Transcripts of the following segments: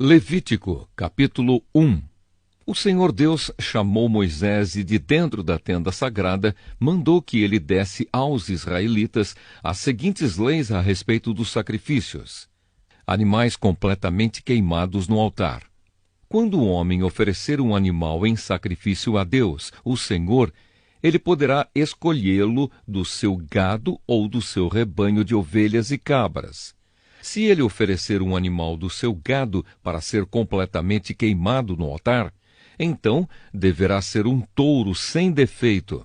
Levítico, capítulo 1. O Senhor Deus chamou Moisés e de dentro da tenda sagrada mandou que ele desse aos israelitas as seguintes leis a respeito dos sacrifícios. Animais completamente queimados no altar. Quando o homem oferecer um animal em sacrifício a Deus, o Senhor, ele poderá escolhê-lo do seu gado ou do seu rebanho de ovelhas e cabras. Se ele oferecer um animal do seu gado para ser completamente queimado no altar, então deverá ser um touro sem defeito.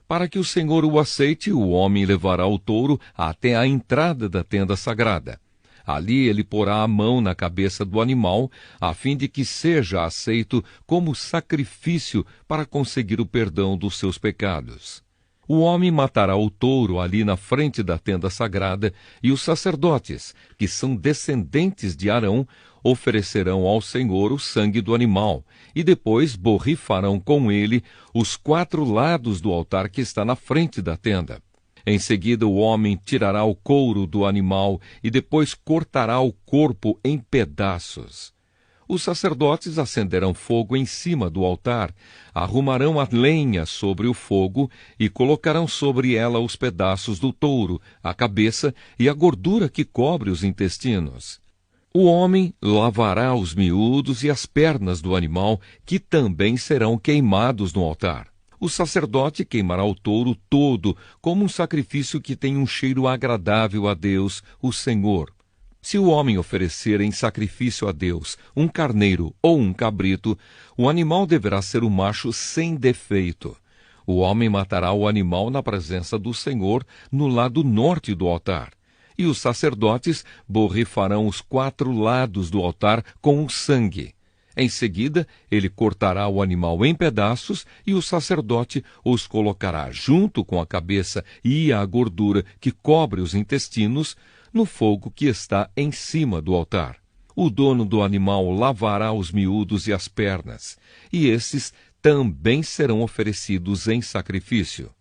Para que o Senhor o aceite, o homem levará o touro até a entrada da tenda sagrada. Ali ele porá a mão na cabeça do animal, a fim de que seja aceito como sacrifício para conseguir o perdão dos seus pecados. O homem matará o touro ali na frente da tenda sagrada, e os sacerdotes, que são descendentes de Arão, oferecerão ao Senhor o sangue do animal, e depois borrifarão com ele os 4 lados do altar que está na frente da tenda. Em seguida o homem tirará o couro do animal e depois cortará o corpo em pedaços. Os sacerdotes acenderão fogo em cima do altar, arrumarão a lenha sobre o fogo e colocarão sobre ela os pedaços do touro, a cabeça e a gordura que cobre os intestinos. O homem lavará os miúdos e as pernas do animal, que também serão queimados no altar. O sacerdote queimará o touro todo como um sacrifício que tem um cheiro agradável a Deus, o Senhor. Se o homem oferecer em sacrifício a Deus um carneiro ou um cabrito, o animal deverá ser um macho sem defeito. O homem matará o animal na presença do Senhor no lado norte do altar. E os sacerdotes borrifarão os 4 lados do altar com o sangue. Em seguida, ele cortará o animal em pedaços e o sacerdote os colocará junto com a cabeça e a gordura que cobre os intestinos no fogo que está em cima do altar. O dono do animal lavará os miúdos e as pernas, e esses também serão oferecidos em sacrifício.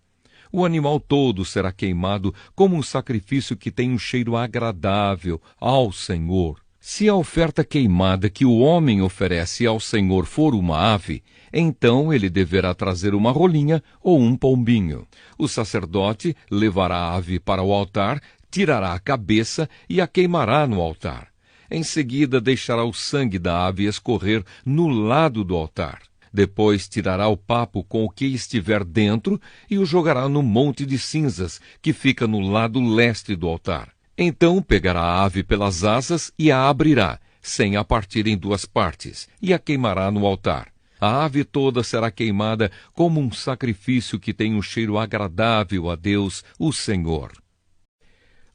O animal todo será queimado como um sacrifício que tem um cheiro agradável ao Senhor. Se a oferta queimada que o homem oferece ao Senhor for uma ave, então ele deverá trazer uma rolinha ou um pombinho. O sacerdote levará a ave para o altar, tirará a cabeça e a queimará no altar. Em seguida, deixará o sangue da ave escorrer no lado do altar. Depois tirará o papo com o que estiver dentro e o jogará no monte de cinzas, que fica no lado leste do altar. Então pegará a ave pelas asas e a abrirá, sem a partir em 2 partes, e a queimará no altar. A ave toda será queimada como um sacrifício que tem um cheiro agradável a Deus, o Senhor.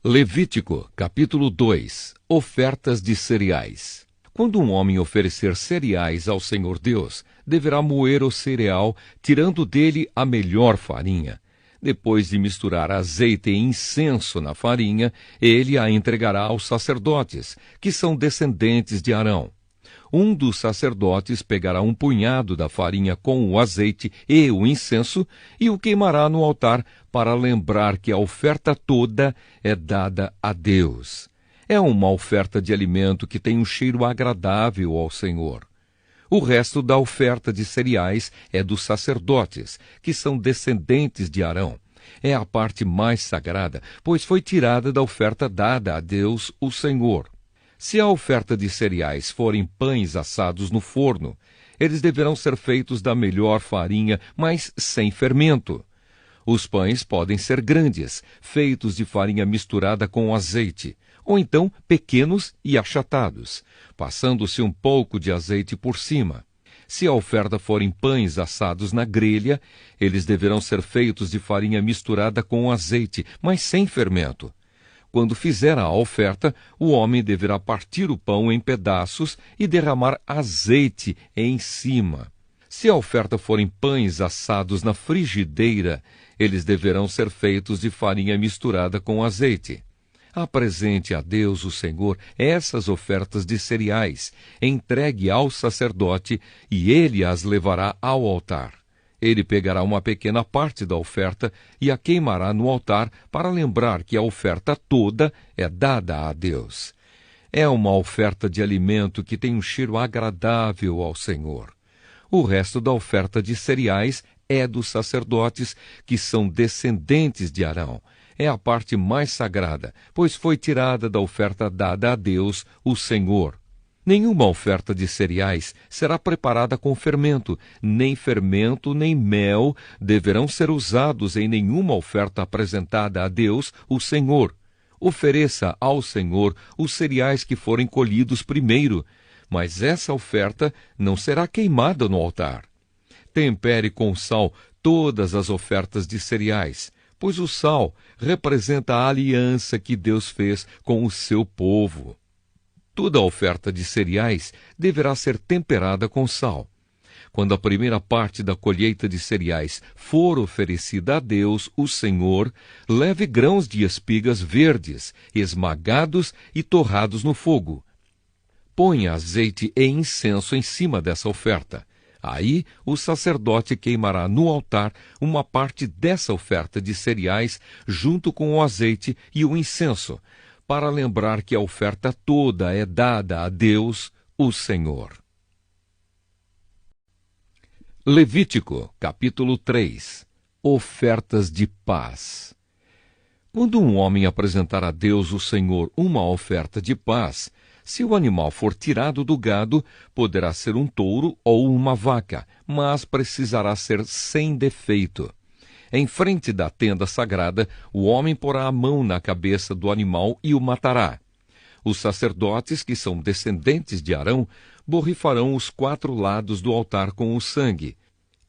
Levítico, capítulo 2. Ofertas de cereais. Quando um homem oferecer cereais ao Senhor Deus, deverá moer o cereal, tirando dele a melhor farinha. Depois de misturar azeite e incenso na farinha, ele a entregará aos sacerdotes, que são descendentes de Arão. Um dos sacerdotes pegará um punhado da farinha com o azeite e o incenso e o queimará no altar para lembrar que a oferta toda é dada a Deus. É uma oferta de alimento que tem um cheiro agradável ao Senhor. O resto da oferta de cereais é dos sacerdotes, que são descendentes de Arão. É a parte mais sagrada, pois foi tirada da oferta dada a Deus, o Senhor. Se a oferta de cereais forem pães assados no forno, eles deverão ser feitos da melhor farinha, mas sem fermento. Os pães podem ser grandes, feitos de farinha misturada com azeite, ou então pequenos e achatados, passando-se um pouco de azeite por cima. Se a oferta forem pães assados na grelha, eles deverão ser feitos de farinha misturada com azeite, mas sem fermento. Quando fizer a oferta, o homem deverá partir o pão em pedaços e derramar azeite em cima. Se a oferta forem pães assados na frigideira, eles deverão ser feitos de farinha misturada com azeite. Apresente a Deus, o Senhor, essas ofertas de cereais, entregue ao sacerdote, e ele as levará ao altar. Ele pegará uma pequena parte da oferta e a queimará no altar para lembrar que a oferta toda é dada a Deus. É uma oferta de alimento que tem um cheiro agradável ao Senhor. O resto da oferta de cereais é dos sacerdotes, que são descendentes de Arão. É a parte mais sagrada, pois foi tirada da oferta dada a Deus, o Senhor. Nenhuma oferta de cereais será preparada com fermento, nem mel deverão ser usados em nenhuma oferta apresentada a Deus, o Senhor. Ofereça ao Senhor os cereais que forem colhidos primeiro, mas essa oferta não será queimada no altar. Tempere com sal todas as ofertas de cereais, pois o sal representa a aliança que Deus fez com o seu povo. Toda oferta de cereais deverá ser temperada com sal. Quando a primeira parte da colheita de cereais for oferecida a Deus, o Senhor, leve grãos de espigas verdes, esmagados e torrados no fogo. Ponha azeite e incenso em cima dessa oferta. Aí o sacerdote queimará no altar uma parte dessa oferta de cereais junto com o azeite e o incenso, para lembrar que a oferta toda é dada a Deus, o Senhor. Levítico, capítulo 3. Ofertas de paz. Quando um homem apresentar a Deus, o Senhor, uma oferta de paz, se o animal for tirado do gado, poderá ser um touro ou uma vaca, mas precisará ser sem defeito. Em frente da tenda sagrada, o homem porá a mão na cabeça do animal e o matará. Os sacerdotes, que são descendentes de Arão, borrifarão os 4 lados do altar com o sangue.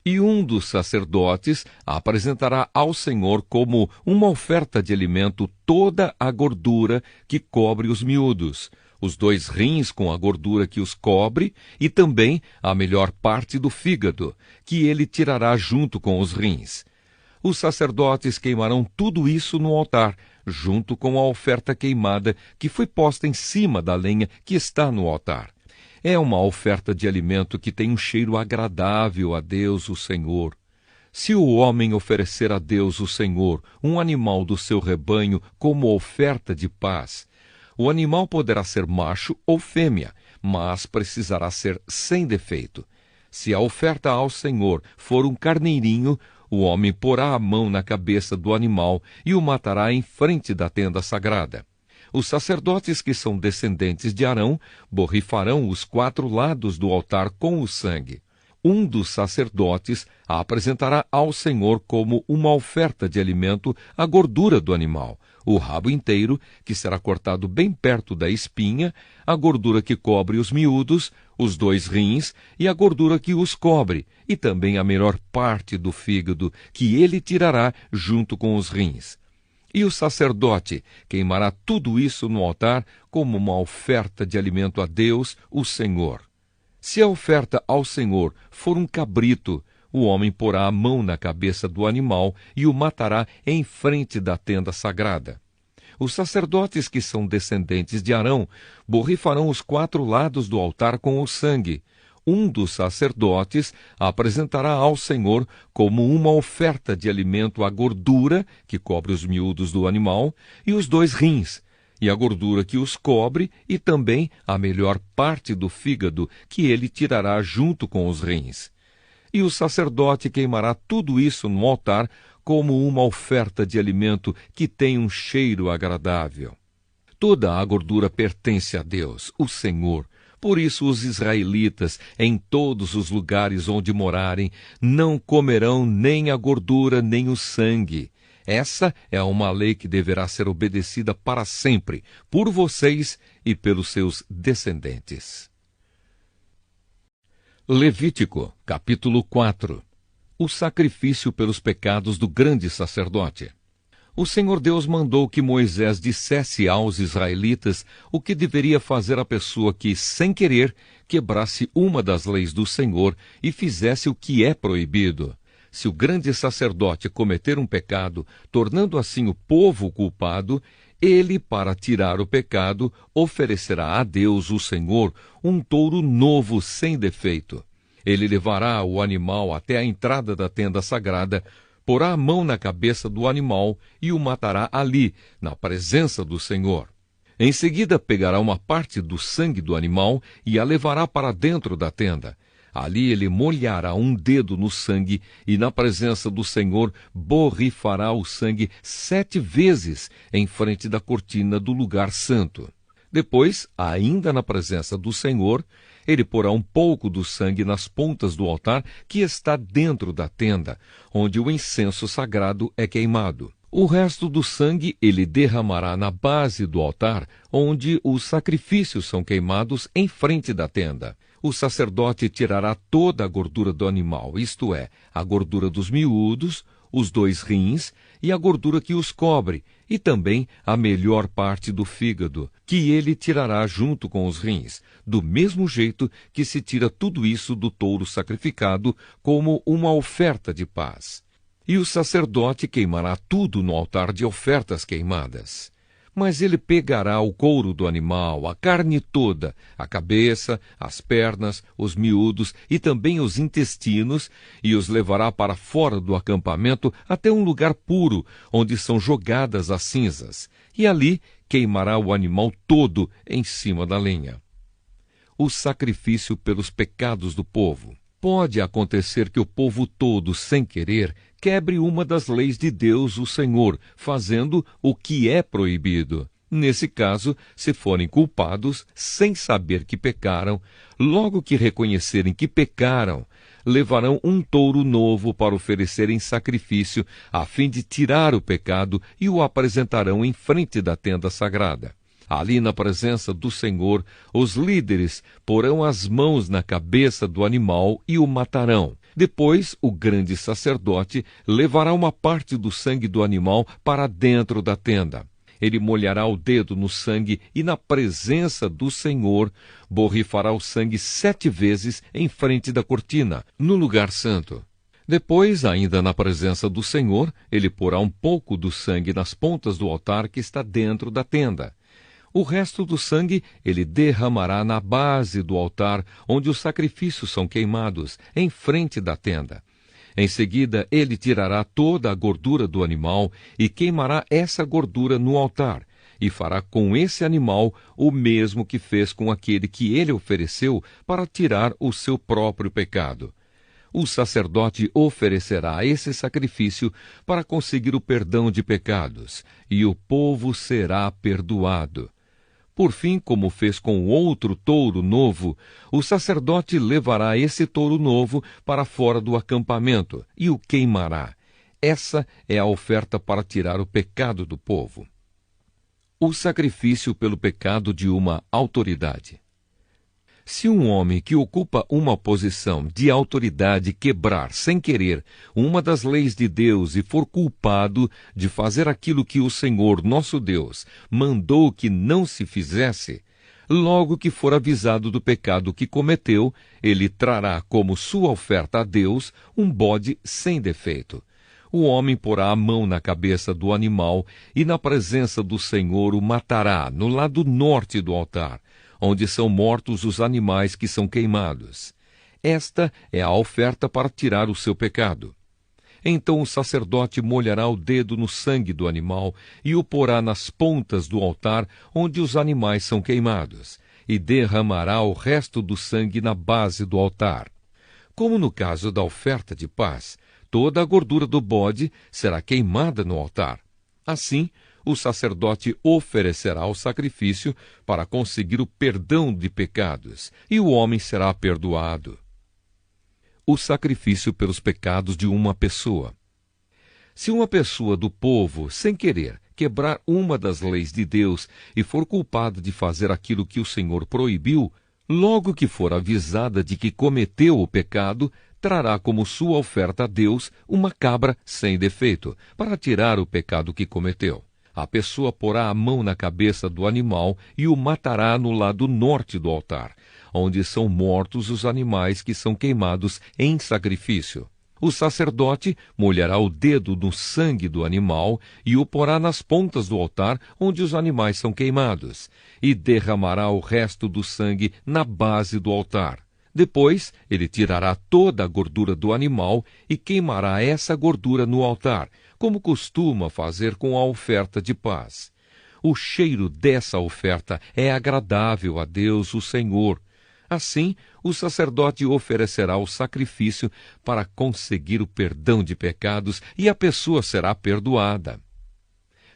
E um dos sacerdotes apresentará ao Senhor como uma oferta de alimento toda a gordura que cobre os miúdos, os 2 rins com a gordura que os cobre e também a melhor parte do fígado, que ele tirará junto com os rins. Os sacerdotes queimarão tudo isso no altar, junto com a oferta queimada que foi posta em cima da lenha que está no altar. É uma oferta de alimento que tem um cheiro agradável a Deus, o Senhor. Se o homem oferecer a Deus, o Senhor, um animal do seu rebanho como oferta de paz, o animal poderá ser macho ou fêmea, mas precisará ser sem defeito. Se a oferta ao Senhor for um carneirinho, o homem porá a mão na cabeça do animal e o matará em frente da tenda sagrada. Os sacerdotes, que são descendentes de Arão, borrifarão os 4 lados do altar com o sangue. Um dos sacerdotes a apresentará ao Senhor como uma oferta de alimento a gordura do animal, o rabo inteiro, que será cortado bem perto da espinha, a gordura que cobre os miúdos, os 2 rins e a gordura que os cobre, e também a melhor parte do fígado, que ele tirará junto com os rins. E o sacerdote queimará tudo isso no altar como uma oferta de alimento a Deus, o Senhor. Se a oferta ao Senhor for um cabrito, o homem porá a mão na cabeça do animal e o matará em frente da tenda sagrada. Os sacerdotes, que são descendentes de Arão, borrifarão os 4 lados do altar com o sangue. Um dos sacerdotes apresentará ao Senhor como uma oferta de alimento a gordura, que cobre os miúdos do animal, e os 2 rins, e a gordura que os cobre, e também a melhor parte do fígado, que ele tirará junto com os rins. E o sacerdote queimará tudo isso no altar como uma oferta de alimento que tem um cheiro agradável. Toda a gordura pertence a Deus, o Senhor. Por isso os israelitas, em todos os lugares onde morarem, não comerão nem a gordura nem o sangue. Essa é uma lei que deverá ser obedecida para sempre, por vocês e pelos seus descendentes. Levítico, capítulo 4. O sacrifício pelos pecados do grande sacerdote. O Senhor Deus mandou que Moisés dissesse aos israelitas o que deveria fazer a pessoa que, sem querer, quebrasse uma das leis do Senhor e fizesse o que é proibido. Se o grande sacerdote cometer um pecado, tornando assim o povo culpado, ele, para tirar o pecado, oferecerá a Deus, o Senhor, um touro novo sem defeito. Ele levará o animal até a entrada da tenda sagrada, porá a mão na cabeça do animal e o matará ali, na presença do Senhor. Em seguida, pegará uma parte do sangue do animal e a levará para dentro da tenda. Ali ele molhará um dedo no sangue e, na presença do Senhor, borrifará o sangue 7 vezes em frente da cortina do lugar santo. Depois, ainda na presença do Senhor, ele porá um pouco do sangue nas pontas do altar que está dentro da tenda, onde o incenso sagrado é queimado. O resto do sangue ele derramará na base do altar, onde os sacrifícios são queimados em frente da tenda. O sacerdote tirará toda a gordura do animal, isto é, a gordura dos miúdos, os 2 rins e a gordura que os cobre, e também a melhor parte do fígado, que ele tirará junto com os rins, do mesmo jeito que se tira tudo isso do touro sacrificado como uma oferta de paz. E o sacerdote queimará tudo no altar de ofertas queimadas. Mas ele pegará o couro do animal, a carne toda, a cabeça, as pernas, os miúdos e também os intestinos, e os levará para fora do acampamento até um lugar puro, onde são jogadas as cinzas, e ali queimará o animal todo em cima da lenha. O sacrifício pelos pecados do povo. Pode acontecer que o povo todo, sem querer, quebre uma das leis de Deus, o Senhor, fazendo o que é proibido. Nesse caso, se forem culpados, sem saber que pecaram, logo que reconhecerem que pecaram, levarão um touro novo para oferecer em sacrifício, a fim de tirar o pecado, e o apresentarão em frente da tenda sagrada. Ali na presença do Senhor, os líderes porão as mãos na cabeça do animal e o matarão. Depois, o grande sacerdote levará uma parte do sangue do animal para dentro da tenda. Ele molhará o dedo no sangue e, na presença do Senhor, borrifará o sangue 7 vezes em frente da cortina, no lugar santo. Depois, ainda na presença do Senhor, ele porá um pouco do sangue nas pontas do altar que está dentro da tenda. O resto do sangue ele derramará na base do altar, onde os sacrifícios são queimados, em frente da tenda. Em seguida, ele tirará toda a gordura do animal e queimará essa gordura no altar, e fará com esse animal o mesmo que fez com aquele que ele ofereceu para tirar o seu próprio pecado. O sacerdote oferecerá esse sacrifício para conseguir o perdão de pecados, e o povo será perdoado. Por fim, como fez com outro touro novo, o sacerdote levará esse touro novo para fora do acampamento e o queimará. Essa é a oferta para tirar o pecado do povo. O sacrifício pelo pecado de uma autoridade. Se um homem que ocupa uma posição de autoridade quebrar, sem querer, uma das leis de Deus e for culpado de fazer aquilo que o Senhor, nosso Deus, mandou que não se fizesse, logo que for avisado do pecado que cometeu, ele trará como sua oferta a Deus um bode sem defeito. O homem porá a mão na cabeça do animal e, na presença do Senhor, o matará no lado norte do altar, onde são mortos os animais que são queimados. Esta é a oferta para tirar o seu pecado. Então o sacerdote molhará o dedo no sangue do animal e o porá nas pontas do altar onde os animais são queimados, e derramará o resto do sangue na base do altar. Como no caso da oferta de paz, toda a gordura do bode será queimada no altar. Assim, o sacerdote oferecerá o sacrifício para conseguir o perdão de pecados, e o homem será perdoado. O sacrifício pelos pecados de uma pessoa. Se uma pessoa do povo, sem querer, quebrar uma das leis de Deus e for culpada de fazer aquilo que o Senhor proibiu, logo que for avisada de que cometeu o pecado, trará como sua oferta a Deus uma cabra sem defeito, para tirar o pecado que cometeu. A pessoa porá a mão na cabeça do animal e o matará no lado norte do altar, onde são mortos os animais que são queimados em sacrifício. O sacerdote molhará o dedo no sangue do animal e o porá nas pontas do altar onde os animais são queimados, e derramará o resto do sangue na base do altar. Depois, ele tirará toda a gordura do animal e queimará essa gordura no altar, como costuma fazer com a oferta de paz. o cheiro dessa oferta é agradável a Deus, o Senhor. Assim, o sacerdote oferecerá o sacrifício para conseguir o perdão de pecados e a pessoa será perdoada.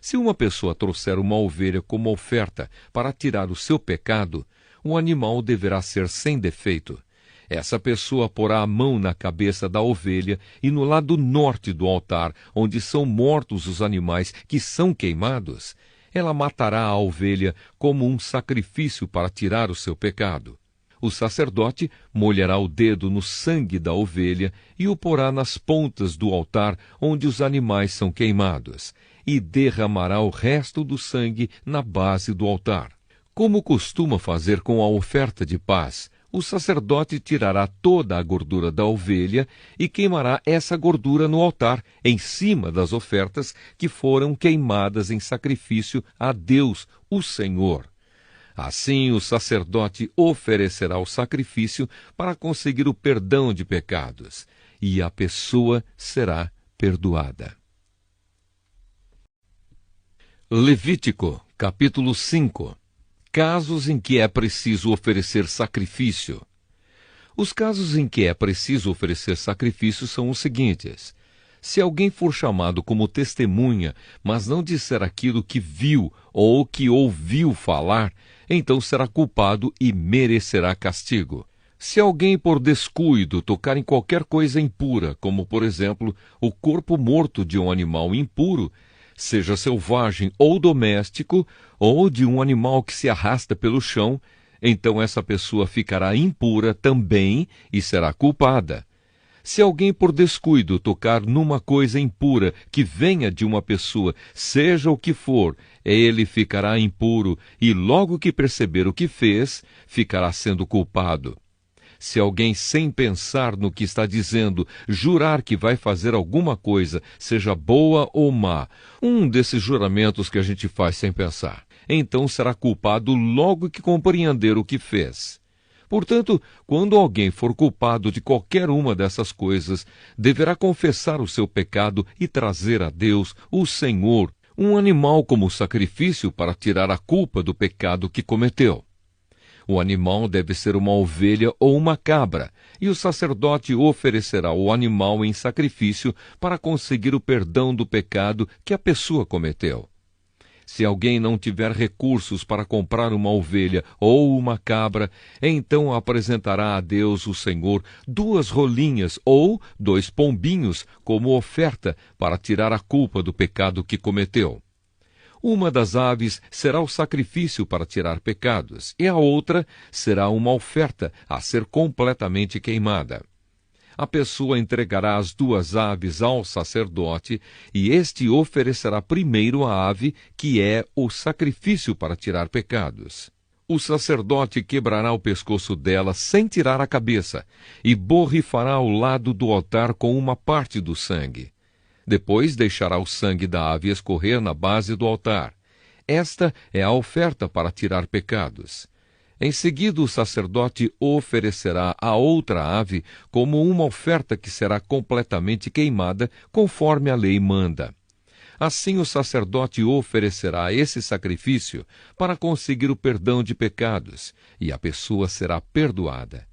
Se uma pessoa trouxer uma ovelha como oferta para tirar o seu pecado, o animal deverá ser sem defeito. Essa pessoa porá a mão na cabeça da ovelha e no lado norte do altar, onde são mortos os animais que são queimados, ela matará a ovelha como um sacrifício para tirar o seu pecado. O sacerdote molhará o dedo no sangue da ovelha e o porá nas pontas do altar onde os animais são queimados, e derramará o resto do sangue na base do altar. Como costuma fazer com a oferta de paz, o sacerdote tirará toda a gordura da ovelha e queimará essa gordura no altar, em cima das ofertas que foram queimadas em sacrifício a Deus, o Senhor. Assim, o sacerdote oferecerá o sacrifício para conseguir o perdão de pecados, e a pessoa será perdoada. Levítico, capítulo 5. Casos em que é preciso oferecer sacrifício. Os casos em que é preciso oferecer sacrifício são os seguintes: se alguém for chamado como testemunha, mas não disser aquilo que viu ou que ouviu falar, então será culpado e merecerá castigo. Se alguém por descuido tocar em qualquer coisa impura, como por exemplo o corpo morto de um animal impuro, seja selvagem ou doméstico, ou de um animal que se arrasta pelo chão, então essa pessoa ficará impura também e será culpada. Se alguém por descuido tocar numa coisa impura que venha de uma pessoa, seja o que for, ele ficará impuro e logo que perceber o que fez, ficará sendo culpado. Se alguém, sem pensar no que está dizendo, jurar que vai fazer alguma coisa, seja boa ou má, um desses juramentos que a gente faz sem pensar, então será culpado logo que compreender o que fez. Portanto, quando alguém for culpado de qualquer uma dessas coisas, deverá confessar o seu pecado e trazer a Deus, o Senhor, um animal como sacrifício para tirar a culpa do pecado que cometeu. O animal deve ser uma ovelha ou uma cabra, e o sacerdote oferecerá o animal em sacrifício para conseguir o perdão do pecado que a pessoa cometeu. Se alguém não tiver recursos para comprar uma ovelha ou uma cabra, então apresentará a Deus, o Senhor, 2 rolinhas ou 2 pombinhos como oferta para tirar a culpa do pecado que cometeu. Uma das aves será o sacrifício para tirar pecados, e a outra será uma oferta a ser completamente queimada. A pessoa entregará as 2 aves ao sacerdote, e este oferecerá primeiro a ave, que é o sacrifício para tirar pecados. O sacerdote quebrará o pescoço dela sem tirar a cabeça, e borrifará ao lado do altar com uma parte do sangue. Depois deixará o sangue da ave escorrer na base do altar. Esta é a oferta para tirar pecados. Em seguida, o sacerdote oferecerá a outra ave como uma oferta que será completamente queimada, conforme a lei manda. Assim, o sacerdote oferecerá esse sacrifício para conseguir o perdão de pecados, e a pessoa será perdoada.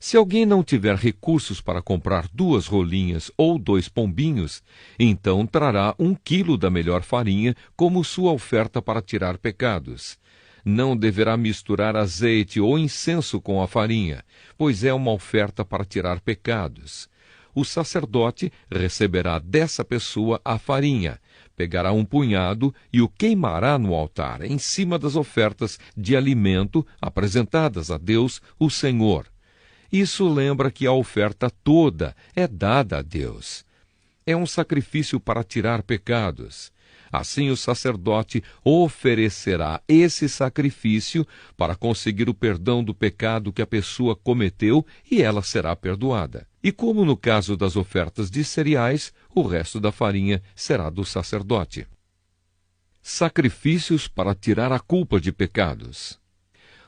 Se alguém não tiver recursos para comprar 2 rolinhas ou 2 pombinhos, então trará 1 quilo da melhor farinha como sua oferta para tirar pecados. Não deverá misturar azeite ou incenso com a farinha, pois é uma oferta para tirar pecados. O sacerdote receberá dessa pessoa a farinha, pegará um punhado e o queimará no altar, em cima das ofertas de alimento apresentadas a Deus, o Senhor. Isso lembra que a oferta toda é dada a Deus. É um sacrifício para tirar pecados. Assim, o sacerdote oferecerá esse sacrifício para conseguir o perdão do pecado que a pessoa cometeu e ela será perdoada. E como no caso das ofertas de cereais, o resto da farinha será do sacerdote. Sacrifícios para tirar a culpa de pecados.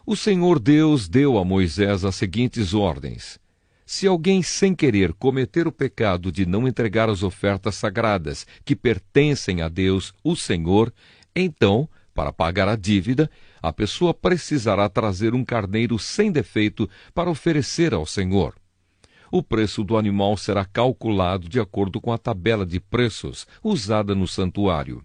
O Senhor Deus deu a Moisés as seguintes ordens: se alguém sem querer cometer o pecado de não entregar as ofertas sagradas que pertencem a Deus, o Senhor, então Para pagar a dívida, a pessoa precisará trazer um carneiro sem defeito para oferecer ao Senhor. O preço do animal será calculado de acordo com a tabela de preços usada no santuário.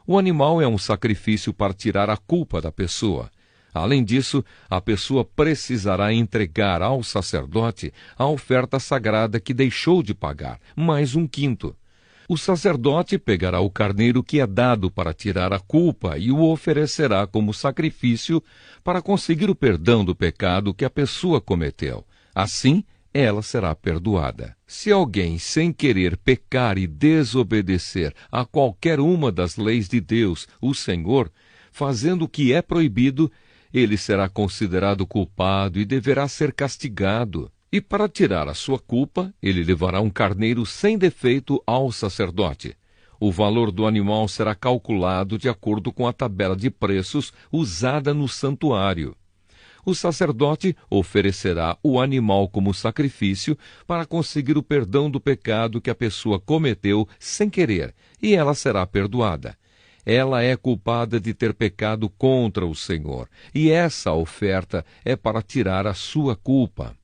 O animal é um sacrifício para tirar a culpa da pessoa. Além disso, a pessoa precisará entregar ao sacerdote a oferta sagrada que deixou de pagar, mais 1/5. O sacerdote pegará o carneiro que é dado para tirar a culpa e o oferecerá como sacrifício para conseguir o perdão do pecado que a pessoa cometeu. Assim, ela será perdoada. Se alguém, sem querer, pecar e desobedecer a qualquer uma das leis de Deus, o Senhor, fazendo o que é proibido, ele será considerado culpado e deverá ser castigado. E para tirar a sua culpa, ele levará um carneiro sem defeito ao sacerdote. O valor do animal será calculado de acordo com a tabela de preços usada no santuário. O sacerdote oferecerá o animal como sacrifício para conseguir o perdão do pecado que a pessoa cometeu sem querer, e ela será perdoada. Ela é culpada de ter pecado contra o Senhor, e essa oferta é para tirar a sua culpa.